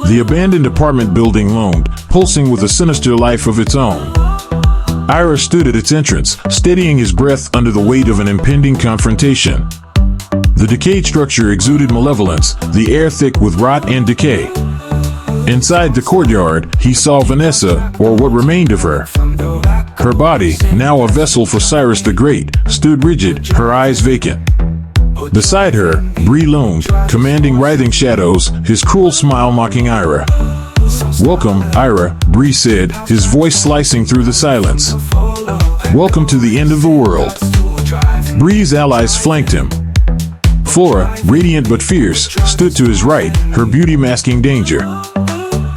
The abandoned apartment building loomed, pulsing with a sinister life of its own. Ira stood at its entrance, steadying his breath under the weight of an impending confrontation. The decayed structure exuded malevolence, the air thick with rot and decay. Inside the courtyard, he saw Vanessa, or what remained of her. Her body, now a vessel for Cyrus the Great, stood rigid, her eyes vacant. Beside her, Bree loomed, commanding writhing shadows, his cruel smile mocking Ira. "Welcome, Ira," Bree said, his voice slicing through the silence. "Welcome to the end of the world." Bree's allies flanked him. Flora, radiant but fierce, stood to his right, her beauty masking danger.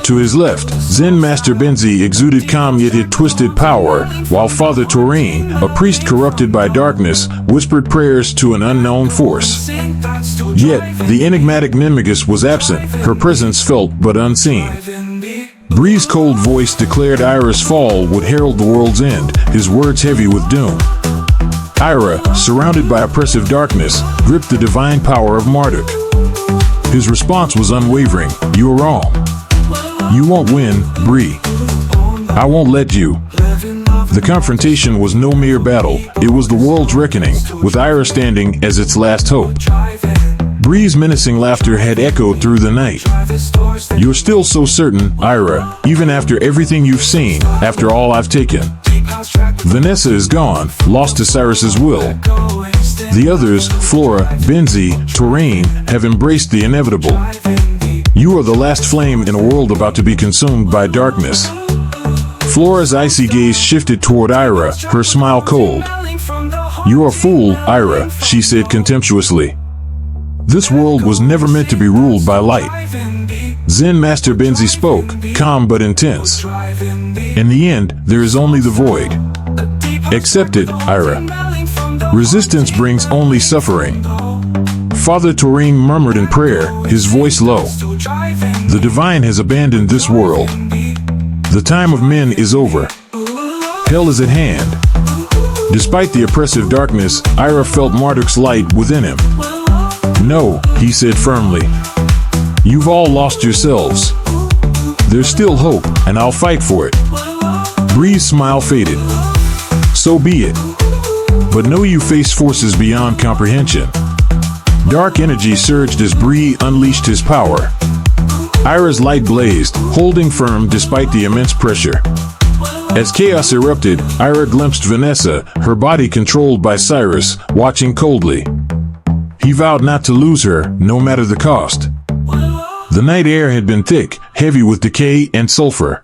To his left, Zen Master Benzi exuded calm yet had twisted power, while Father Taurine, a priest corrupted by darkness, whispered prayers to an unknown force. Yet, the enigmatic Nemigus was absent, her presence felt but unseen. Bree's cold voice declared Ira's fall would herald the world's end, his words heavy with doom. Ira, surrounded by oppressive darkness, gripped the divine power of Marduk. His response was unwavering. "You are wrong. You won't win, Bree. I won't let you." The confrontation was no mere battle, it was the world's reckoning, with Ira standing as its last hope. Bree's menacing laughter had echoed through the night. "You're still so certain, Ira, even after everything you've seen, after all I've taken. Vanessa is gone, lost to Cyrus's will. The others, Flora, Benzi, Taurine, have embraced the inevitable. You are the last flame in a world about to be consumed by darkness." Flora's icy gaze shifted toward Ira, her smile cold. "You're a fool, Ira," she said contemptuously. "This world was never meant to be ruled by light." Zen Master Benzi spoke, calm but intense. "In the end, there is only the void. Accept it, Ira. Resistance brings only suffering." Father Taurine murmured in prayer, his voice low. "The divine has abandoned this world. The time of men is over. Hell is at hand." Despite the oppressive darkness, Ira felt Marduk's light within him. "No," he said firmly. "You've all lost yourselves. There's still hope, and I'll fight for it." Bree's smile faded. "So be it. But know you face forces beyond comprehension." Dark energy surged as Bree unleashed his power. Ira's light blazed, holding firm despite the immense pressure. As chaos erupted, Ira glimpsed Vanessa, her body controlled by Cyrus, watching coldly. He vowed not to lose her, no matter the cost. The night air had been thick, heavy with decay and sulfur.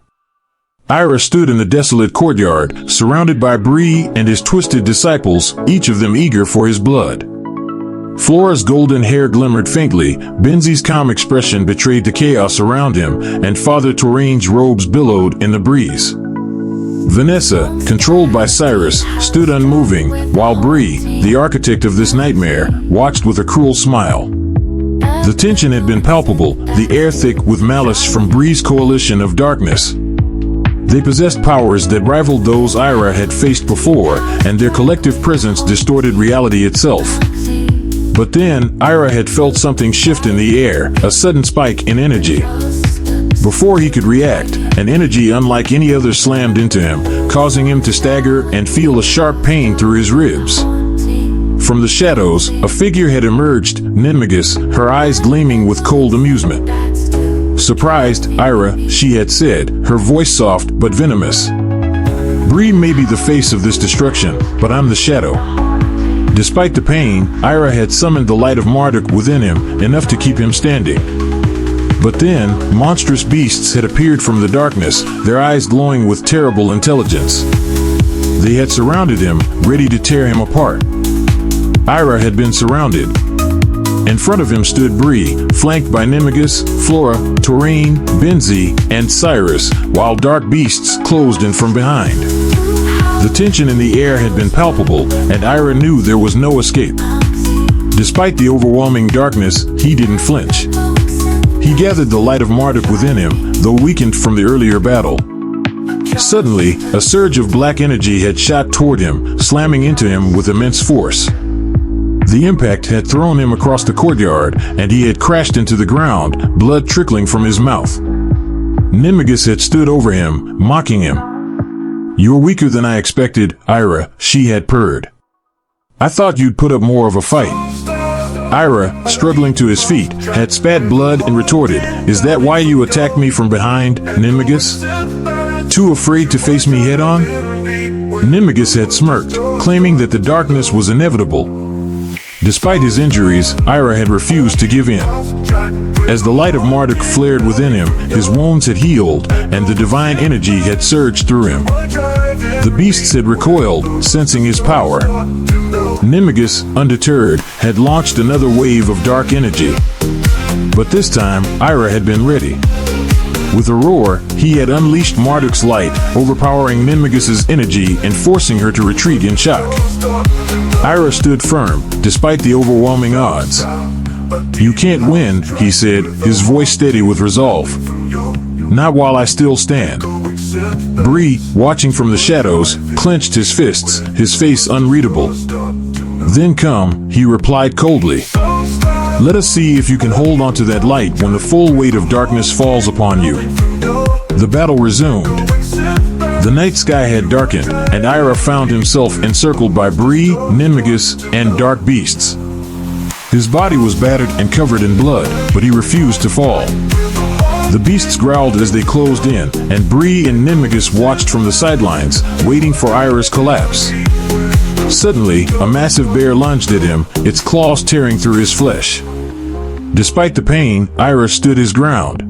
Ira stood in the desolate courtyard, surrounded by Bree and his twisted disciples, each of them eager for his blood. Flora's golden hair glimmered faintly, Benzi's calm expression betrayed the chaos around him, and Father Taurine's robes billowed in the breeze. Vanessa, controlled by Cyrus, stood unmoving, while Bree, the architect of this nightmare, watched with a cruel smile. The tension had been palpable, the air thick with malice from Bree's coalition of darkness. They possessed powers that rivaled those Ira had faced before, and their collective presence distorted reality itself. But then, Ira had felt something shift in the air, a sudden spike in energy. Before he could react, an energy unlike any other slammed into him, causing him to stagger and feel a sharp pain through his ribs. From the shadows, a figure had emerged, Nemigus, her eyes gleaming with cold amusement. "Surprised, Ira," she had said, her voice soft but venomous. "Bree may be the face of this destruction, but I'm the shadow." Despite the pain, Ira had summoned the light of Marduk within him, enough to keep him standing. But then, monstrous beasts had appeared from the darkness, their eyes glowing with terrible intelligence. They had surrounded him, ready to tear him apart. Ira had been surrounded. In front of him stood Bree, flanked by Nemigus, Flora, Taurine, Benzi, and Cyrus, while dark beasts closed in from behind. The tension in the air had been palpable, and Ira knew there was no escape. Despite the overwhelming darkness, he didn't flinch. He gathered the light of Marduk within him, though weakened from the earlier battle. Suddenly, a surge of black energy had shot toward him, slamming into him with immense force. The impact had thrown him across the courtyard, and he had crashed into the ground, blood trickling from his mouth. Nimigus had stood over him, mocking him. "You're weaker than I expected, Ira," she had purred. "I thought you'd put up more of a fight." Ira, struggling to his feet, had spat blood and retorted, "Is that why you attacked me from behind, Nimigus? Too afraid to face me head-on?" Nimigus had smirked, claiming that the darkness was inevitable. Despite his injuries, Ira had refused to give in. As the light of Marduk flared within him, his wounds had healed, and the divine energy had surged through him. The beasts had recoiled, sensing his power. Nimigus, undeterred, had launched another wave of dark energy. But this time, Ira had been ready. With a roar, he had unleashed Marduk's light, overpowering Nimigus's energy and forcing her to retreat in shock. Ira stood firm, despite the overwhelming odds. "You can't win," he said, his voice steady with resolve. "Not while I still stand." Bree, watching from the shadows, clenched his fists, his face unreadable. "Then come," he replied coldly. "Let us see if you can hold onto that light when the full weight of darkness falls upon you." The battle resumed. The night sky had darkened, and Ira found himself encircled by Bree, Nimigus, and dark beasts. His body was battered and covered in blood, but he refused to fall. The beasts growled as they closed in, and Bree and Nimigus watched from the sidelines, waiting for Ira's collapse. Suddenly, a massive bear lunged at him, its claws tearing through his flesh. Despite the pain, Ira stood his ground.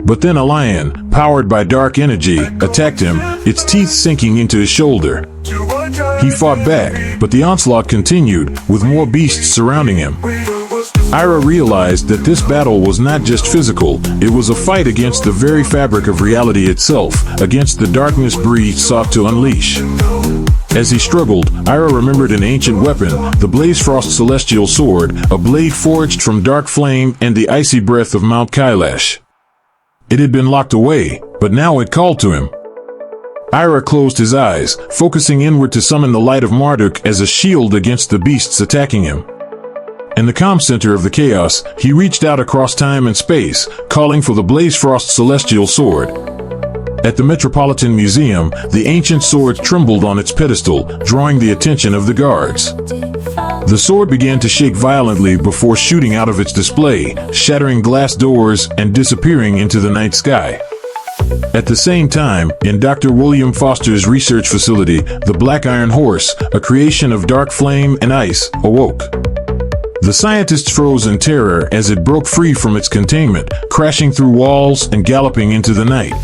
But then a lion, powered by dark energy, attacked him, its teeth sinking into his shoulder. He fought back, but the onslaught continued, with more beasts surrounding him. Ira realized that this battle was not just physical, it was a fight against the very fabric of reality itself, against the darkness Bree sought to unleash. As he struggled, Ira remembered an ancient weapon, the Blazefrost celestial sword, a blade forged from dark flame and the icy breath of Mount Kailash. It had been locked away, but now it called to him. Ira closed his eyes, focusing inward to summon the light of Marduk as a shield against the beasts attacking him. In the calm center of the chaos, he reached out across time and space, calling for the Blazefrost celestial sword. At the Metropolitan Museum, the ancient sword trembled on its pedestal, drawing the attention of the guards. The sword began to shake violently before shooting out of its display, shattering glass doors and disappearing into the night sky. At the same time, in Dr. William Foster's research facility, the Black Iron Horse, a creation of dark flame and ice, awoke. The scientists froze in terror as it broke free from its containment, crashing through walls and galloping into the night.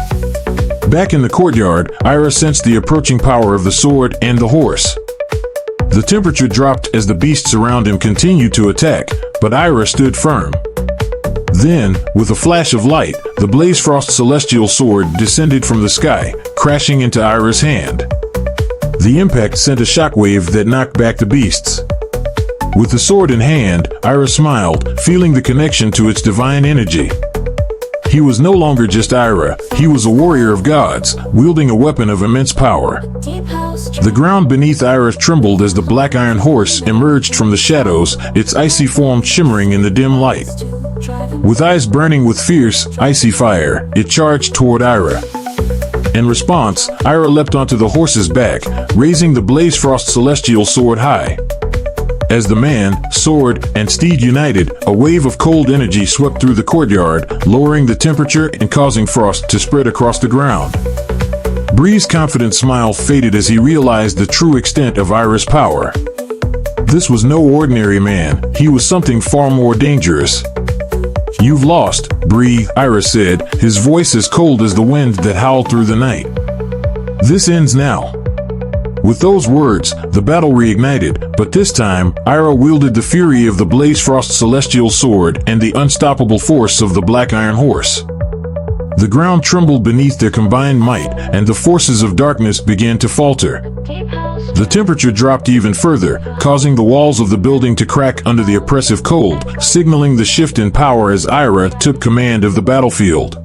Back in the courtyard, Ira sensed the approaching power of the sword and the horse. The temperature dropped as the beasts around him continued to attack, but Ira stood firm. Then, with a flash of light, the Blazefrost celestial sword descended from the sky, crashing into Ira's hand. The impact sent a shockwave that knocked back the beasts. With the sword in hand, Ira smiled, feeling the connection to its divine energy. He was no longer just Ira, he was a warrior of gods, wielding a weapon of immense power. The ground beneath Ira trembled as the Black Iron Horse emerged from the shadows, its icy form shimmering in the dim light. With eyes burning with fierce, icy fire, it charged toward Ira. In response, Ira leapt onto the horse's back, raising the Blazefrost celestial sword high. As the man, sword, and steed united, a wave of cold energy swept through the courtyard, lowering the temperature and causing frost to spread across the ground. Bree's confident smile faded as he realized the true extent of Ira's power. This was no ordinary man, he was something far more dangerous. "You've lost, Bree," Ira said, his voice as cold as the wind that howled through the night. "This ends now." With those words, the battle reignited, but this time, Ira wielded the fury of the Blazefrost celestial sword and the unstoppable force of the Black Iron Horse. The ground trembled beneath their combined might, and the forces of darkness began to falter. The temperature dropped even further, causing the walls of the building to crack under the oppressive cold, signaling the shift in power as Ira took command of the battlefield.